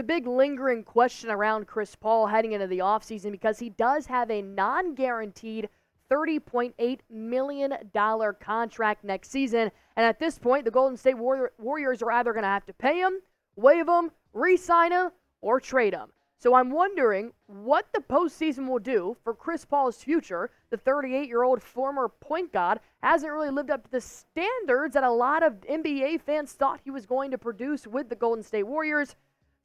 big lingering question around Chris Paul heading into the offseason because he does have a non-guaranteed $30.8 million contract next season. And at this point, the Golden State Warriors are either going to have to pay him, waive him, re-sign him, or trade him. So I'm wondering what the postseason will do for Chris Paul's future. The 38-year-old former point guard hasn't really lived up to the standards that a lot of NBA fans thought he was going to produce with the Golden State Warriors.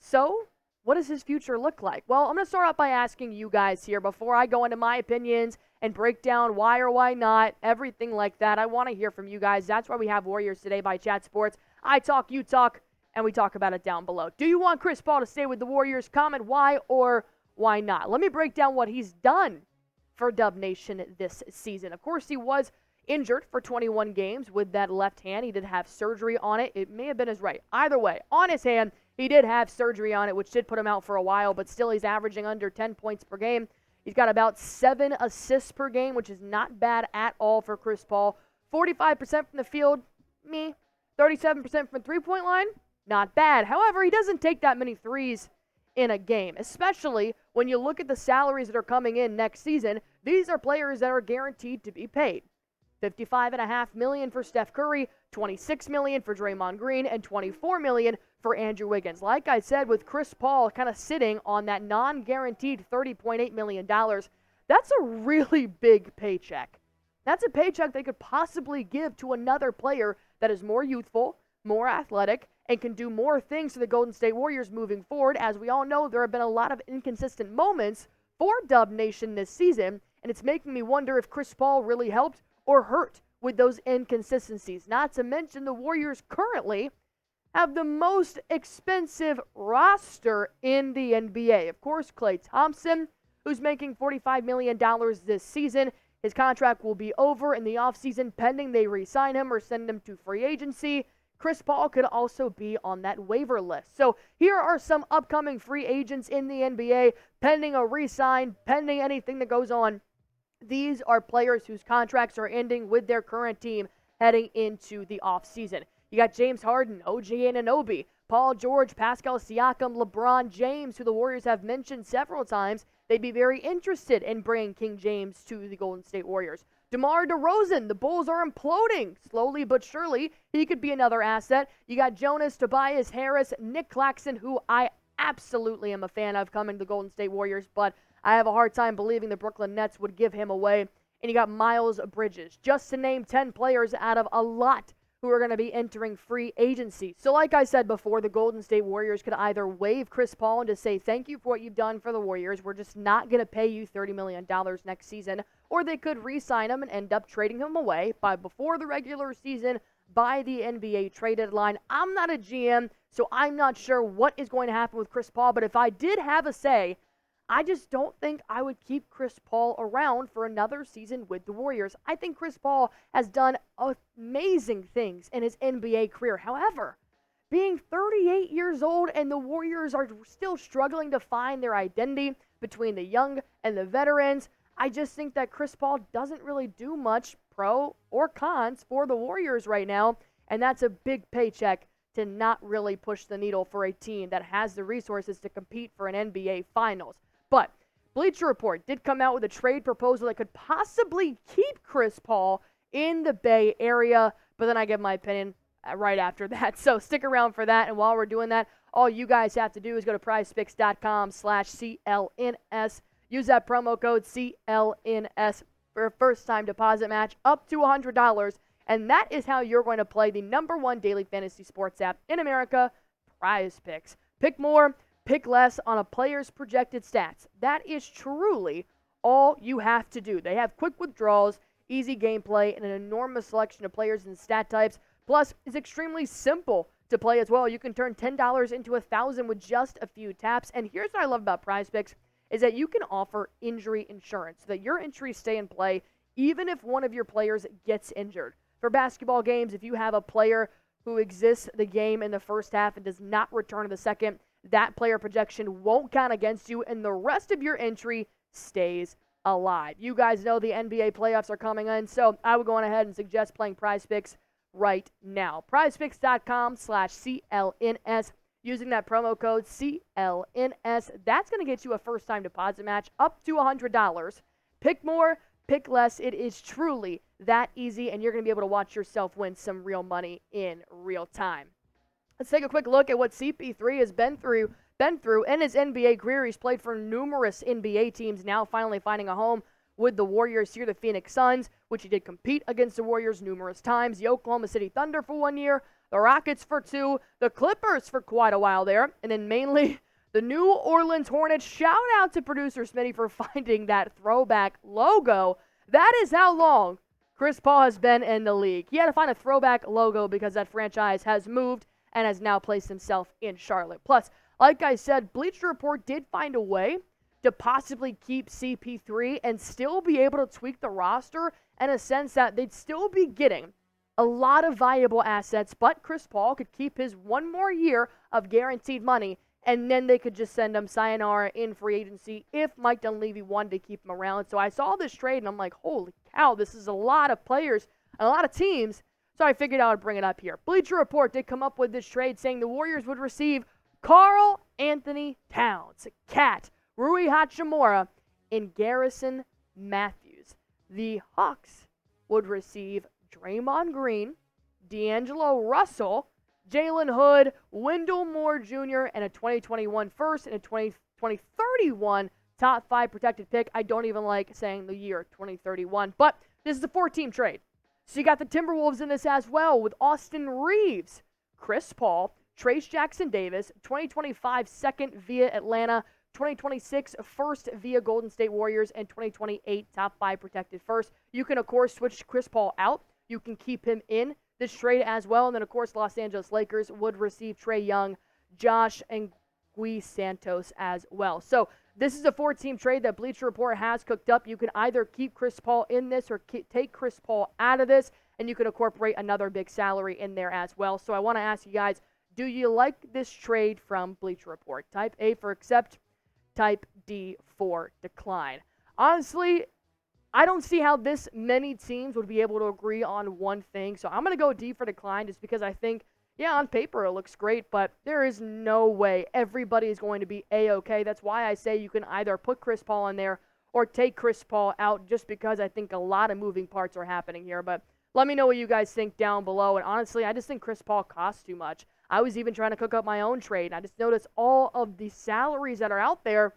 So what does his future look like? Well, I'm going to start out by asking you guys here before I go into my opinions and break down why or why not, everything like that. I want to hear from you guys. That's why we have Warriors Today by Chat Sports. I talk, you talk, and we talk about it down below. Do you want Chris Paul to stay with the Warriors? Comment why or why not. Let me break down what he's done for Dub Nation this season. Of course, he was injured for 21 games with that left hand. He did have surgery on it. It may have been his right. Either way, on his hand, he did have surgery on it, which did put him out for a while, but still he's averaging under 10 points per game. He's got about 7 assists per game, which is not bad at all for Chris Paul. 45% from the field, 37% from the three-point line, not bad. However, he doesn't take that many threes in a game, especially when you look at the salaries that are coming in next season. These are players that are guaranteed to be paid. $55.5 million for Steph Curry, $26 million for Draymond Green, and $24 million for Andrew Wiggins. Like I said, with Chris Paul kind of sitting on that non-guaranteed $30.8 million, that's a really big paycheck. That's a paycheck they could possibly give to another player that is more youthful, more athletic, and can do more things to the Golden State Warriors moving forward. As we all know, there have been a lot of inconsistent moments for Dub Nation this season, and it's making me wonder if Chris Paul really helped or hurt with those inconsistencies. Not to mention the Warriors currently have the most expensive roster in the NBA. Of course, Klay Thompson, who's making $45 million this season. His contract will be over in the offseason pending they re-sign him or send him to free agency. Chris Paul could also be on that waiver list. So here are some upcoming free agents in the NBA pending a re-sign, pending anything that goes on. These are players whose contracts are ending with their current team heading into the offseason. You got James Harden, OG Anunoby, Paul George, Pascal Siakam, LeBron James, who the Warriors have mentioned several times. They'd be very interested in bringing King James to the Golden State Warriors. DeMar DeRozan, the Bulls are imploding slowly but surely. He could be another asset. You got Jonas, Tobias Harris, Nick Claxton, who I absolutely am a fan of coming to the Golden State Warriors, but I have a hard time believing the Brooklyn Nets would give him away. And you got Miles Bridges, just to name 10 players out of a lot who are going to be entering free agency. So like I said before, the Golden State Warriors could either waive Chris Paul and just say, thank you for what you've done for the Warriors. We're just not going to pay you $30 million next season. Or they could re-sign him and end up trading him away by before the regular season, by the NBA trade deadline. I'm not a GM, so I'm not sure what is going to happen with Chris Paul. But if I did have a say, I just don't think I would keep Chris Paul around for another season with the Warriors. I think Chris Paul has done amazing things in his NBA career. However, being 38 years old and the Warriors are still struggling to find their identity between the young and the veterans, I just think that Chris Paul doesn't really do much pro or cons for the Warriors right now, and that's a big paycheck to not really push the needle for a team that has the resources to compete for an NBA Finals. But Bleacher Report did come out with a trade proposal that could possibly keep Chris Paul in the Bay Area, but then I give my opinion right after that. So stick around for that, and while we're doing that, all you guys have to do is go to prizepicks.com/CLNS. Use that promo code CLNS for a first-time deposit match up to $100, and that is how you're going to play the #1 daily fantasy sports app in America, Prize Picks. Pick more, pick less on a player's projected stats. That is truly all you have to do. They have quick withdrawals, easy gameplay, and an enormous selection of players and stat types. Plus, it's extremely simple to play as well. You can turn $10 into $1,000 with just a few taps. And here's what I love about Prize Picks is that you can offer injury insurance so that your entries stay in play even if one of your players gets injured. For basketball games, if you have a player who exists the game in the first half and does not return in the second, that player projection won't count against you, and the rest of your entry stays alive. You guys know the NBA playoffs are coming in, so I would go on ahead and suggest playing Prize Picks right now. PrizePicks.com/CLNS. using that promo code CLNS. That's going to get you a first-time deposit match up to $100. Pick more, pick less. It is truly that easy, and you're going to be able to watch yourself win some real money in real time. Let's take a quick look at what CP3 has been through in his NBA career. He's played for numerous NBA teams, now finally finding a home with the Warriors here, the Phoenix Suns, which he did compete against the Warriors numerous times, the Oklahoma City Thunder for 1 year, the Rockets for 2, the Clippers for quite a while there, and then mainly the New Orleans Hornets. Shout out to producer Smitty for finding that throwback logo. That is how long Chris Paul has been in the league. He had to find a throwback logo because that franchise has moved and has now placed himself in Charlotte. Plus, like I said, Bleacher Report did find a way to possibly keep CP3 and still be able to tweak the roster in a sense that they'd still be getting a lot of valuable assets, but Chris Paul could keep his 1 more year of guaranteed money, and then they could just send him sayonara in free agency if Mike Dunleavy wanted to keep him around. So I saw this trade, and I'm like, holy cow, this is a lot of players, a lot of teams. So I figured I would bring it up here. Bleacher Report did come up with this trade saying the Warriors would receive Karl Anthony Towns, Cat, Rui Hachimura, and Garrison Matthews. The Hawks would receive Draymond Green, D'Angelo Russell, Jalen Hood, Wendell Moore Jr., and a 2021 first and a 2031 top 5 protected pick. I don't even like saying the year 2031, but this is a 4-team trade. So you got the Timberwolves in this as well with Austin Reeves, Chris Paul, Trace Jackson Davis, 2025 second via Atlanta, 2026 first via Golden State Warriors, and 2028 top 5 protected first. You can, of course, switch Chris Paul out. You can keep him in this trade as well. And then, of course, Los Angeles Lakers would receive Trae Young, Josh, and Gui Santos as well. So this is a 4-team trade that Bleacher Report has cooked up. You can either keep Chris Paul in this or take Chris Paul out of this, and you can incorporate another big salary in there as well. So I want to ask you guys, do you like this trade from Bleacher Report? Type A for accept, type D for decline. Honestly, I don't see how this many teams would be able to agree on one thing. So I'm going to go D for decline just because I think, yeah, on paper it looks great, but there is no way everybody is going to be A-okay. That's why I say you can either put Chris Paul in there or take Chris Paul out just because I think a lot of moving parts are happening here. But let me know what you guys think down below. And honestly, I just think Chris Paul costs too much. I was even trying to cook up my own trade. I just noticed all of the salaries that are out there.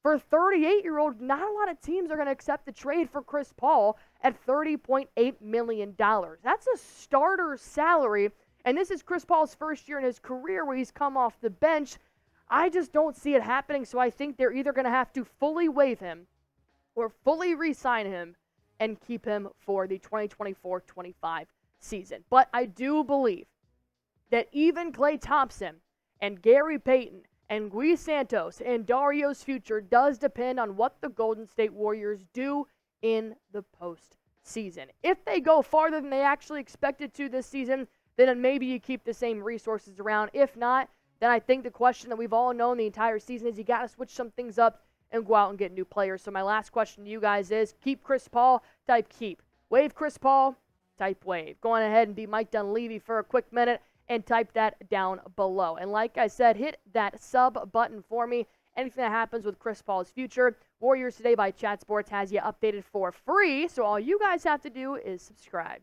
For a 38-year-old, not a lot of teams are going to accept the trade for Chris Paul at $30.8 million. That's a starter salary, and this is Chris Paul's first year in his career where he's come off the bench. I just don't see it happening, so I think they're either going to have to fully waive him or fully re-sign him and keep him for the 2024-25 season. But I do believe that even Klay Thompson and Gary Payton and Gui Santos and Dario's future does depend on what the Golden State Warriors do in the postseason. If they go farther than they actually expected to this season, then maybe you keep the same resources around. If not, then I think the question that we've all known the entire season is you got to switch some things up and go out and get new players. So my last question to you guys is, keep Chris Paul, type keep. Waive Chris Paul, type waive. Go on ahead and be Mike Dunleavy for a quick minute and type that down below. And like I said, hit that sub button for me. Anything that happens with Chris Paul's future, Warriors Today by Chat Sports has you updated for free. So all you guys have to do is subscribe.